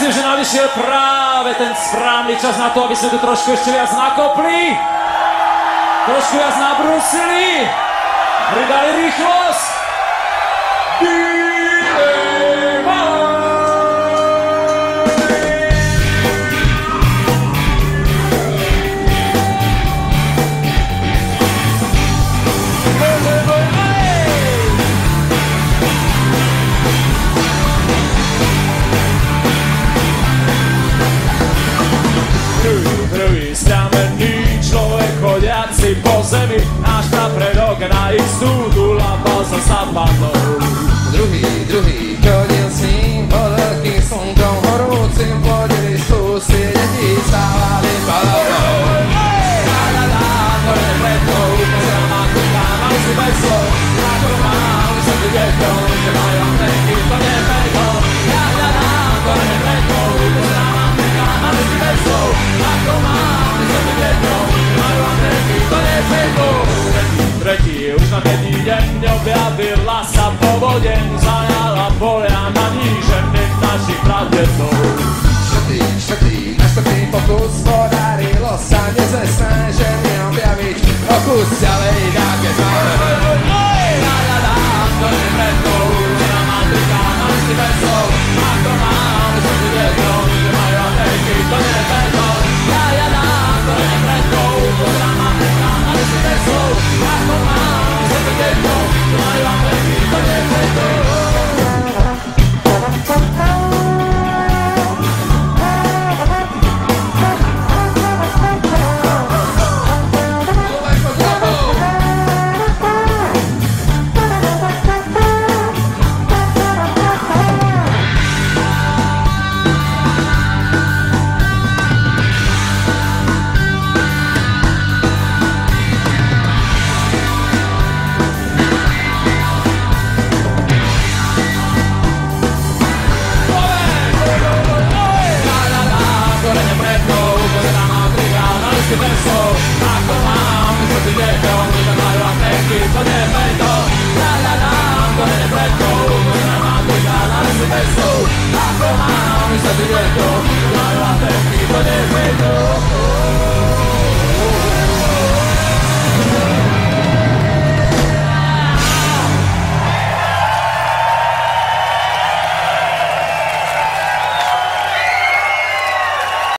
myslím, že nadišiel práve ten správny čas na to, aby sme tu trošku ešte viac nakopli, trošku viac nabrúsili, pridali rýchlosť. Chodiaci po zemi, náš napredok na ich súdu lapal sa sabatou. Druhý, chodil s ním pod veľkým slnkom horúcim, plodili susy, deti stávali palavou. La, korene predkov, pozerám na kúka, mali si bez slov, ako mali sa tu deťom, že majú amtenky, to nepeto. La, korene predkov, pozerám na kúka, mali si bez slov, ako mali sa tu deťom, že majú amtenky, to nepeto. Tretí, už na tretí deň objavila sa povodeň, zajala polia na nížených našich pradedov. Štvrtý, na štvrtý pokus podarilo sa nezvestné ženy objaviť o kus ďalej dáke zmále. La, korene predkov, žena matrika, mali si bez slov, ako mali sa tu deťom, že majú amtenky, to nepeto. La, korene predkov, žena matrika, mali si bez slov, ako mali sa tu deťom, že majú amtenky, to nepeto. Ako mám sa tu deťom,